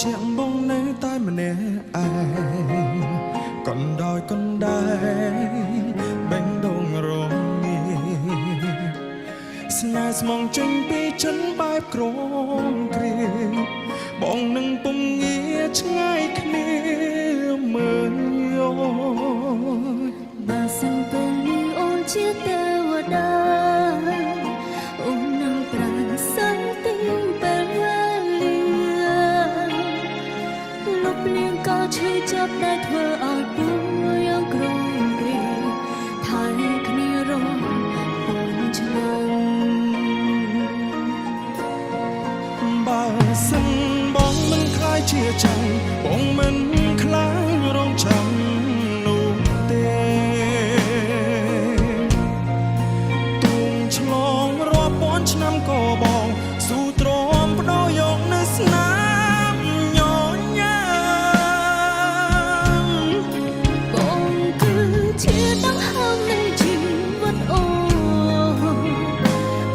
ជាបងនៅតែម្នាក់ឯងកណ្ដោយកណ្ដែងបេះដូងរងាស្នេហ៍ស្មងចេញពីចិនបែបក្រមគ្រាបងនឹងពុំងាឆ្ងាយគ្នាមើលយោបើសិនពេលនេះអូនជាទេវតាអូននឹងប្រាំសិនទីពេលវេលាលុបលៀងក៏ឈឺចាប់ដែលធ្វើឲ្យពួរយ៉ាងក្រំគ្រាថែគ្នារងអូនឆ្នាំបើសិនបងមិនខ្លាចជាចាំបងមិនខ្លាចរងចាំនោះទេទូងឆ្លងរាប់ពាន់ឆ្នាំក៏បងស៊ូទ្រាំបដោយកនៅស្នាមញញ៉ាំបងគឺជាដង្ហើមនៃជីវិតអូន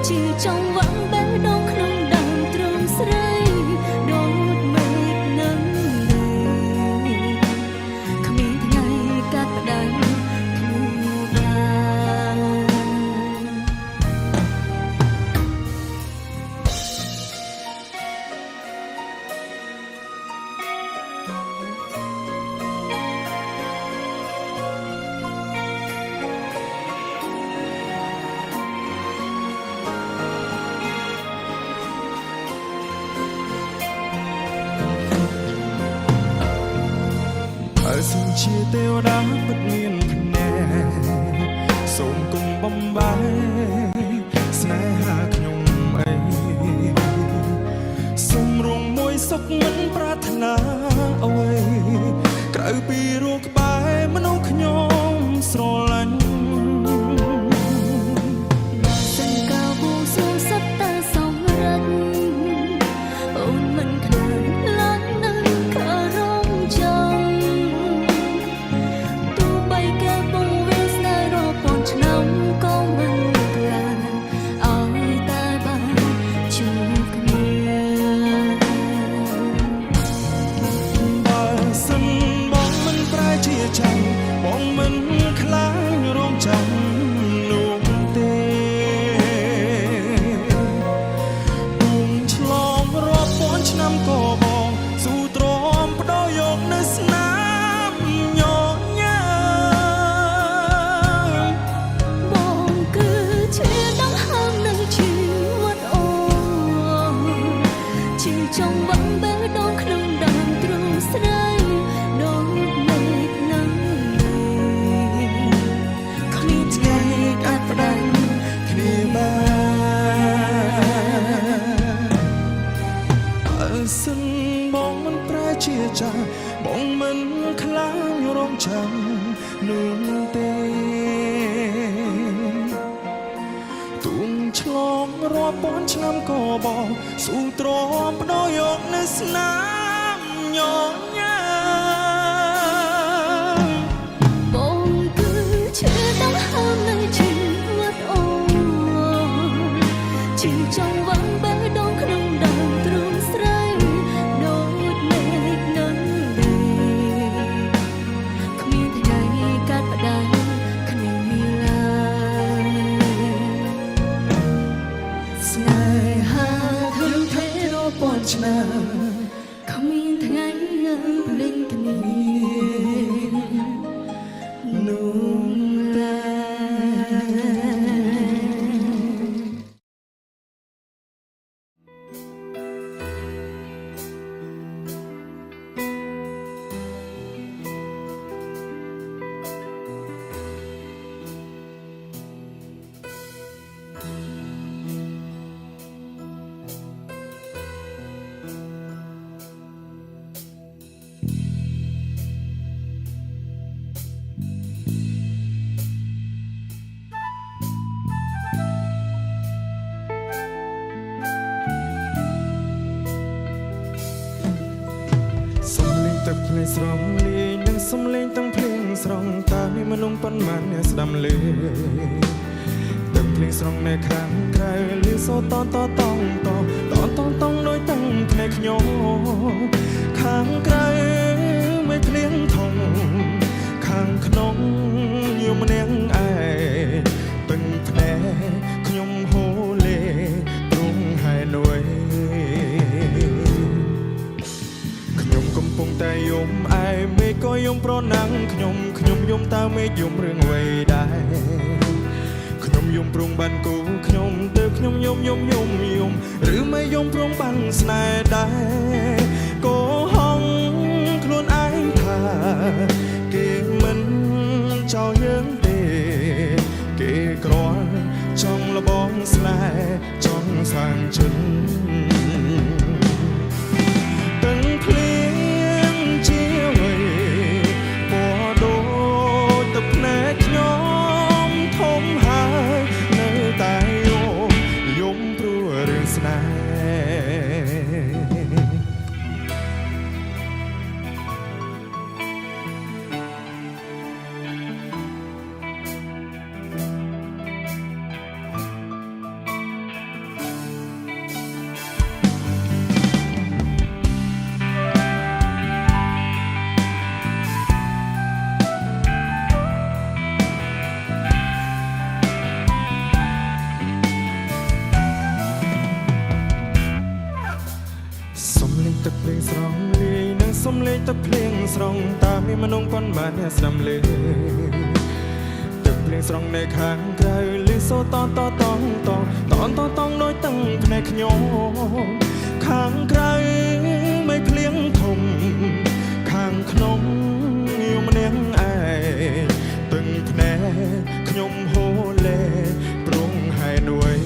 ជាចង់វ៉ាំបេះដូងក្នុងដើមទ្រង់ស្រីដូចមេឃនឹងគ្មានថ្ងៃកាត់ផ្ដាច់គ្នាបានបើសិនជាទេវតាពិតមានភ្នែកសូមគុំបំបែកស្នេហាខ្ញុំអីសូមរងមួយសុខមិនប្រាថ្នាអ្វីក្រៅពីរੂក្បែរមនុស្សខ្ញុំស្រឡាញ់សិនកាបួងសួងសត្វតែសម្រិតអូនមិនខ្លាចឡើងនឹងក៏រងចាំទោះបីគេបងវាស្នេហ៍រាប់ពាន់ឆ្នាំក៏មិនខ្លាចឲ្យតែបានជួបគ្នាបើសិនបងមិនប្រែជាចាំបងមិនខ្លាចរងចាំនោះទេទូងឆ្លងរាប់ពាន់ឆ្នាំក៏បងស៊ូទ្រាំបដោយកនៅស្នាមញញ៉ាំបងគឺជាដង្ហើមនៃជីវិតអូនជាចង់វ៉ាំបេះដូងក្នុងដើមទ្រង់ស្រីដូចមេឃនឹងគ្មានថ្ងៃកាត់ផ្ដាច់គ្នាបានបើសិនបងមិនប្រែជាចាបងមិនខ្លាចរងចាំនោះទេទូងឆ្លងរាប់ពាន់ឆ្នាំក៏បងស៊ូទ្រាំបដោយកនៅស្នាមញញ៉ាំបងគឺជាដង្ហើមនៃជីវិតអូនជាចង់វ៉ាំបេះដូងក្នុងដើមទ្រង់ស្រីដូចមេឃនឹងដីគ្មានថ្ងៃកាត់ផ្ដាច់គ្នាមានឡើយស្នេហាធំធេងរាប់ពាន់ឆ្នាំគ្មានថ្ងៃភ្លេចគ្នានោះតែ ទឹកភ្នែកស្រងលាយនឹងសំឡេងទាំងភ្លេងស្រងតើមានមនុស្សប៉ុន្មានអ្នកស្ដាំលេទឹកភ្លេងស្រងនៅខាងក្រៅលឺសូរតតតងតតតងតងដោយទាំងភ្នែកខ្ញុំខ កំពុងតែយំឯមេឃក៏យំប្រណាំងខ្ញុំយំតើមេឃយំរឿងអ្វីដែរខ្ញុំយំព្រមបានគូខ្ញុំទៅខ្ញុំយំឬមិនយំព្រមបានស្នេហ៍ដែរក៏ហងខ្លួនឯងថាគេមិនចោលយើងទេគេគ្រាន់ចង់លបងស្នេហ៍ចង់សាងចិត្តទាំងភ្លៀងជាអ្វីពណ៌ដូចទឹកភ្នែកខ្ញុំធំហើយនៅតែយំព្រោះរឿងស្នេហ៍ទឹកភ្លៀងស្រង់លាយនឹងសំលេងទឹកភ្លៀងស្រង់តាមមានមនុស្សប៉ុន្មានអ្នកស្ដាំលេទឹកភ្លៀងស្រង់នៅខាងក្រៅលឺសូរតតតដោយតឹងភ្នែកខ្ញុំខាងក្រៅមិនភ្លៀងធំខាងក្នុងយំម្នាក់ឯងតឹងភ្នែកខ្ញុំហូរលេប្រងហែនួយ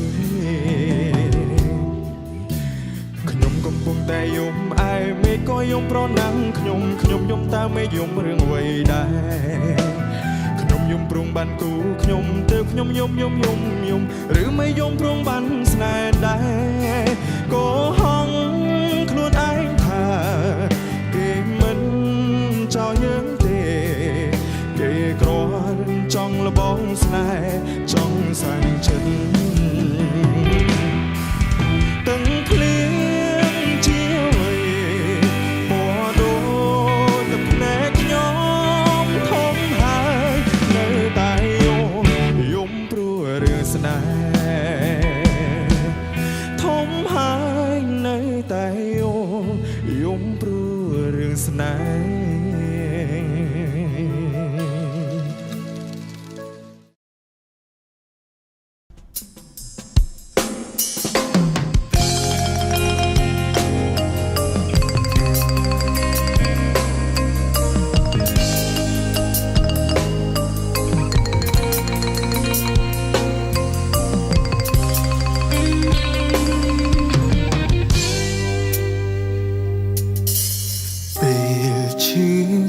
កំពុងតែយំឯមេឃក៏យំប្រណាំងខ្ញុំយំតើមេឃយំរឿងអ្វីដែរខ្ញុំយំព្រមបានគូខ្ញុំទៅខ្ញុំយំឬមិនយំព្រមបានស្នេហ៍ដែរក៏ហងខ្លួនឯងថាគេមិនចោលយើងទេគេគ្រាន់ចង់លបងស្នេហ៍ចង់សាងចិត្តទាំងភ្លៀងធំហើយនៅតែយំព្រោះរឿងស្នេហ៍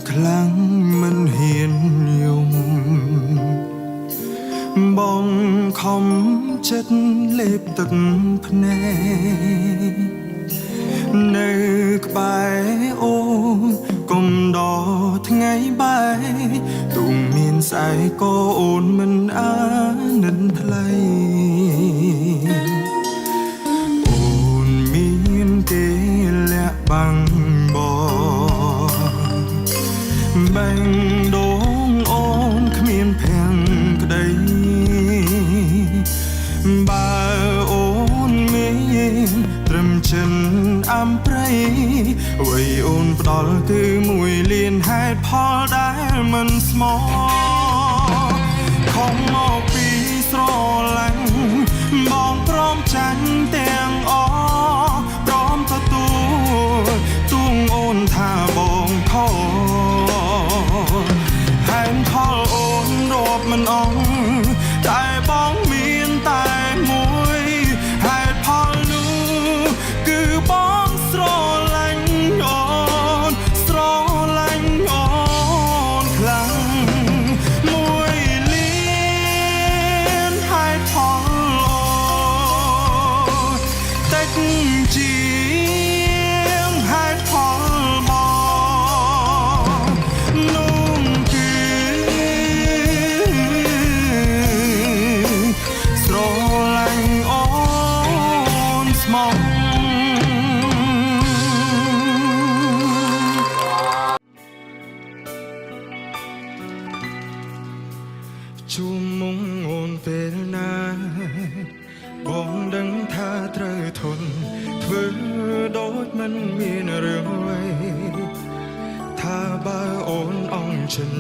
ខ្លាំងមិនហ៊ានយំបងខំចិត្តលេបទឹកភ្នែកនៅក្បែរអូនកុំដកថ្ងៃបែកទូមានស្អែកក៏អូនមិនអាណិនថ្លៃអូនមានគេលាក់បាំងបែងដងអូនគ្មានភាំងក្តីបើអូនមានត្រឹមចិនអំព្រៃអ្វីអូនផ្ដល់គឺមួយលានហេតុផលដែលមិនស្មោះខំមកពីស្រឡាញ់បងព្រមចាញ់ទាំងអស់ព្រមទទួលទួងអូនថាបងខុសហេតុផលអូនរាប់មិនអស់តែបងមានតែមួយហេតុផលនោះគឺបងស្រឡាញ់អូនខ្លាំងមួយលានហេតុផលអូនតិចជាងហេតុផលបងនោះគឺ ฉัน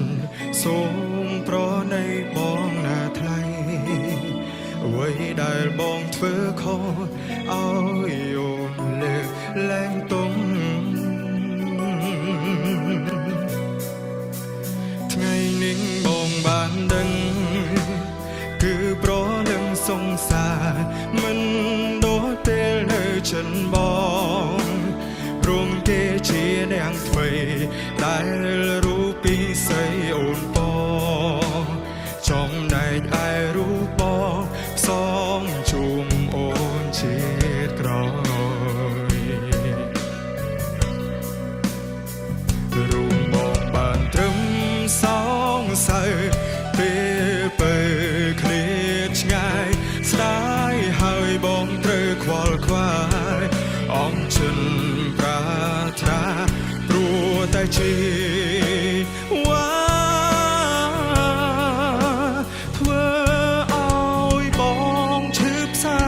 សូមប្រណីបងណាថ្លៃអ្វីដែលបងធ្វើខុសឲ្យអូនលើកលែងទុំថ្ងៃនេះបងបានដឹងគឺប្រលឹងសង្សារមិនដូចពេលនៅចិនបងព្រមគេជានាងថ្មីដែលរូបពីស្រីអូនពចំណែកឯរូបបងផ្សងជុំអូនជាតិក្រោយរូបបងបានត្រឹមសងសៅពេលទៅឃ្លាតឆ្ងាយស្ដាយហើយបងត្រូវខ្វល់ខ្វាយអងចិនប្រាថ្នាព្រោះតែជាវ៉ាធ្វើឲ្យបងឈឺផ្សា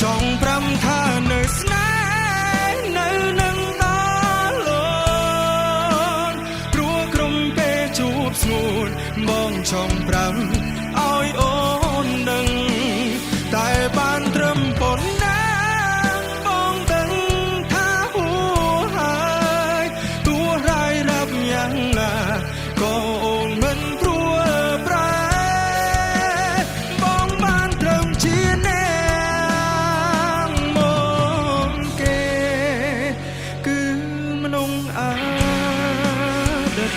ចង់ប្រាំថានៅស្នេហ៍នៅនឹងដល់លនព្រោះក្រុមពេលជួបស្ងួនបងចង់ប្រាំឲ្យអូននឹងតែបានត្រឹមប៉ុណ្ណាបងដឹងថាហួហើយទោះរាយរាប់យ៉ាងណាក៏អូនមិនព្រួលប្រែបងបានត្រឹមជានាងមកគេគឺមនុស្សអតីត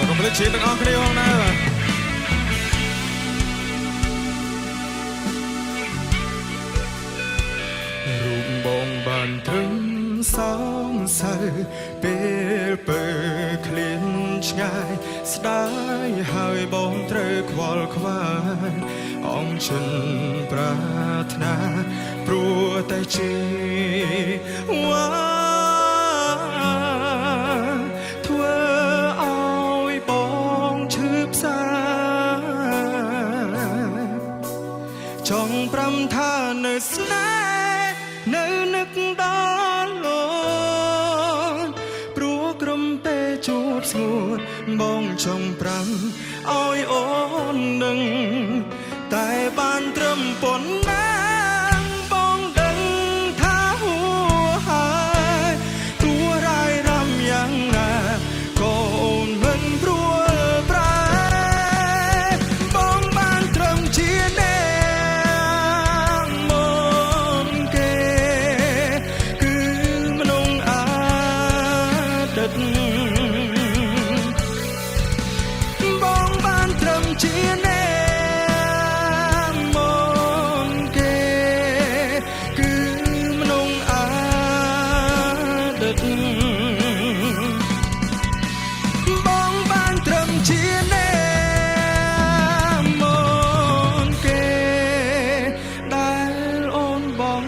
កុំភ្លេចជាទាំងអស់គ្នាផងណារូបបងបានត្រឹមសងសៅពេលពើឃ្លានឆ្ងាយស្ដាយហើយបងត្រូវខ្វល់ខ្វាយអងចិនប្រាថ្នាព្រោះតែជាវ៉ាធ្វើឲ្យបងឈឺផ្សាចង់ប្រាំថានៅស្នេហ៍នៅនឹកដល់លនព្រោះក្រុមពេលជួបស្ងួនបងចង់ប្រាំឲ្យអូននឹងតែបានត្រឹមប៉ុណ្ណាបងដឹងថាហួហើយទោះរាយរំយ៉ាងណាក៏អូនមិនព្រួលប្រែបងបានត្រឹមជានាងមកគេគឺមនុស្សអតីតបងបានត្រឹមជានាងមកគេគឺមនុស្សអតីតបងបានត្រឹមជានាងមកគេដែលអូនបង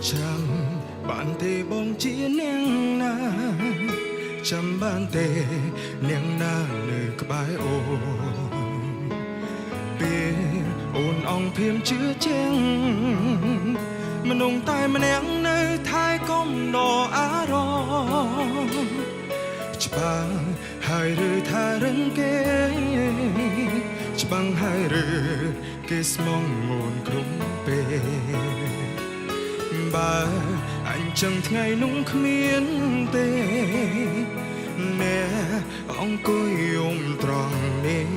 ចាំបានទេបងជានាងណាចាំបានទេនាងណានៅក្បែរអូនពេលអូនអងភៀមជឿជាងមនុស្សតែម្នាក់នៅថែកុំដអារម្មណ៍ច្បាស់ហ ហើយឬថារឹងគេច្បាំងហើយឬគេស្មងងូនក្រុមពេលបើអញចឹងថ្ងៃនោះគ្មានទេអ្នកអង្គុយយំត្រង់នេះ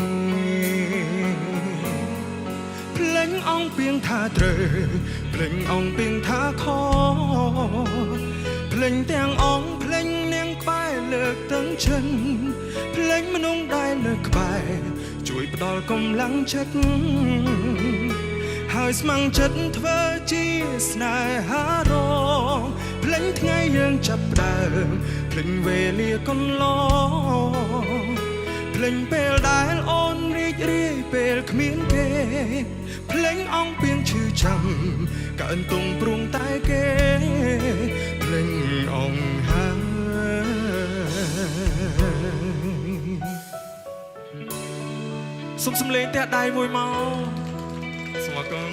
ភ្លេងអង្គពីងថាត្រូវភ្លេងអង្គពីងថាខភ្លេងទាំងអង្គភ្លេងនាងក្បែរលើកទាំងចិនភ្លេងមនុស្សដែលនៅក្បែរជួយផ្ដល់កម្លាំងចិត្តហើយស្ម័គ្រចិត្តធ្វើជាស្នេហារងភ្លេងថ្ងៃយើងចាប់ផ្ដើមភ្លេងវេលាកន្លងភ្លេងពេលដែលអូនរីករាយពេលគ្មានគេភ្លេងអង្គពីងឈឺចាំកើនទុំព្រួងតែគេភ្លេងអង្គហើយសុំសំលេងតែដៃមួយមកសូមអរគុណ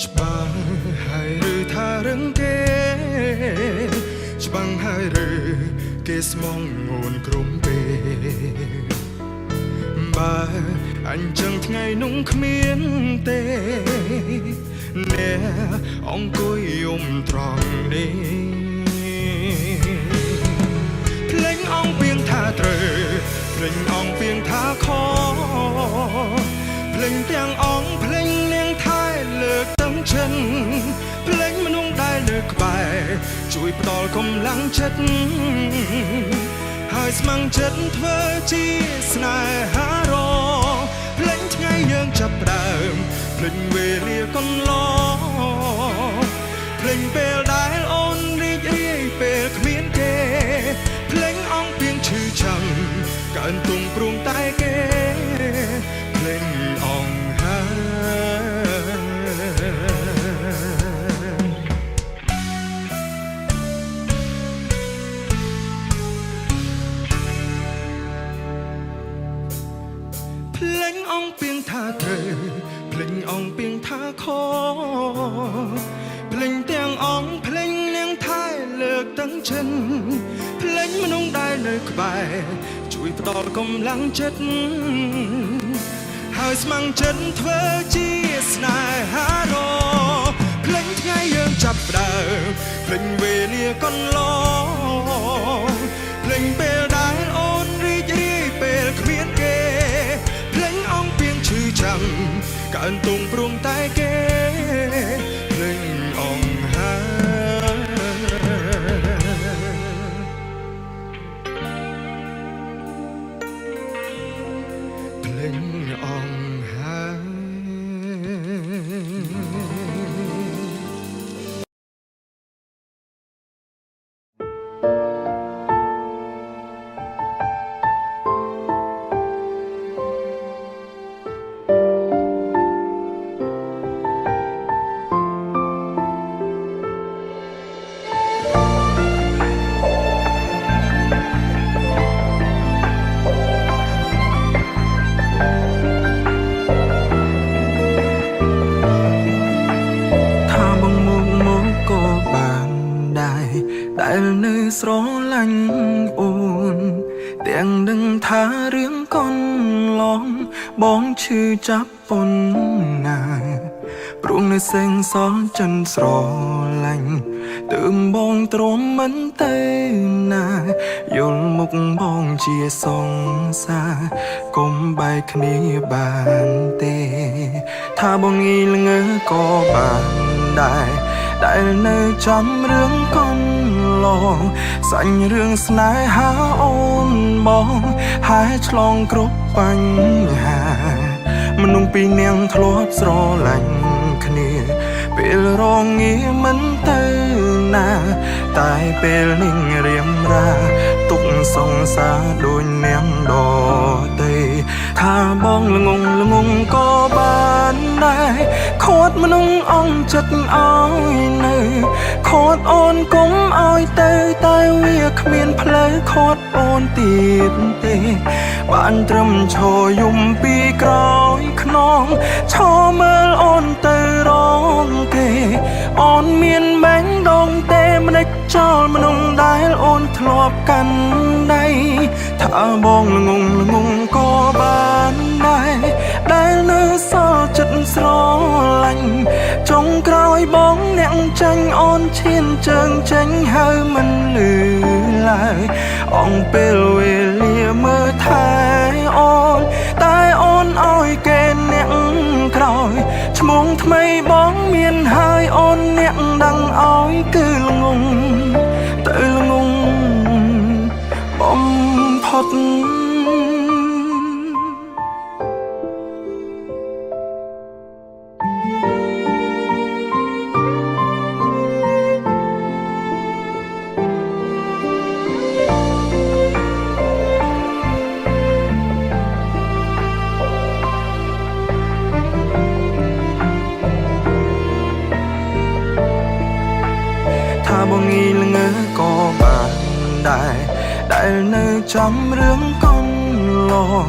ច្បាស់ហើយឬថារឹងគេច្បាស់ហើយឬគេស្មងងូនក្រុមពេលបើអញ្ចឹងថ្ងៃនោះគ្មានទេអ្នកអង្គុយយំត្រង់នេះភ្លេងអង្គពីងថាត្រូវភ្លេងអង្គពីងថាខភ្លេងទាំងអង្គភ្លេងនាងថែលើកទាំងចិនភ្លេងមនុស្សដែលលើក្បែរជួយផ្ដល់កម្លាំងចិត្តហើយស្ម័គ្រចិត្តធ្វើជាស្នេហារងភ្លេងថ្ងៃយើងចាប់ផ្ដើមភ្លេងវេលាកន្លងភ្លេងពេលដែលអូនរីករាយពេលគ្មានគេភ្លេងអង្គពីងឈឺចាំកើនទុំព្រួងតែគេភ្លេងអង្គភ្លេងអង្គពីងថាត្រូវភ្លេងអង្គពីងថាខភ្លេងទាំងអង្គភ្លេងនាងថែលើកទាំងចិនភ្លេងមនុស្សដែលនៅក្បែរជួយផ្ដល់កម្លាំងចិត្តហើយស្ម័គ្រចិត្តធ្វើជាស្នេហារងភ្លេងថ្ងៃយើងចាប់ផ្ដើមភ្លេងវេលាកន្លងភ្លេងពេលដែលអូនរីករាយពេលគ្មានគេភ្លេងអង្គពីងឈឺចាំកើនទុំព្រួងតែគេភ្លេងអង្គហើយភ្លេងអង្គហើយ ដែលនៅស្រឡាញ់អូនទាំងនឹងថារឿងកន្លងបងឈឺចាប់ប៉ុណ្ណាព្រោះនៅសេងសល់ចិនស្រឡាញ់ទើបបងទ្រាំមិនទៅណាយល់មុខបងជាសង្សារកុំបែកគ្នាបានទេថាបងងីល្ងើក៏បានដែរដែលនៅចាំរឿងកន្លងសាញ់រឿងស្នេហាអូនបងហើយឆ្លងគ្រប់បញ្ហាមនុស្សពីរនាក់ធ្លាប់ស្រឡាញ់គ្នាពេលរងាមិនទៅណាតែពេលនេះរៀមរាទុកសង្សារដូចនាងដតីថាបងល្ងងក៏បានដែរខួតមនុស្សអងចិត្តឲ្យនៅខួតអូនគុំឲ្យទៅតែវាគ្មានផ្លូវខួត អូនទៀតទេបានត្រឹមឈរយំពីក្រោយខ្នងឈរមើលអូនទៅរងគេអូនមានបែងដងទេម្ដេចចោលមនុស្សដែលអូនធ្លាប់កាន់ដៃថាបងល្ងងក៏បានដែរដែលនៅសល់ចិត្តស្រឡាញ់ចុងក្រោយបងអ្នកចាញ់អូនឈានជើងចេញហើយមិនលឺឡើយអងពេលវេលាមើលថែអូនតែអូនឲ្យគេអ្នកក្រោយឈ្មោះថ្មីបងមានហើយអូនអ្នកដឹងឲ្យគឺល្ងងទៅល្ងងបំផុតថាបងងីល្ងើក៏បានដែរដែលនៅចាំរឿងកូនឡង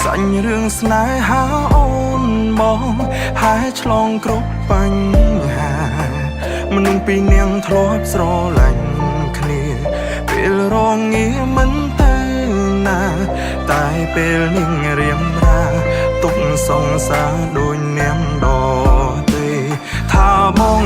សាញ់រឿងស្នេហាអូនបងហើយឆ្លងគ្រប់បញ្ហាមនុស្សពីរនាក់ធ្លាប់ស្រឡាញ់គ្នាពេលរងាមិនទៅណាតែពេលនាងរៀមរាទុកសង្សារដូចនាងដទេថាបង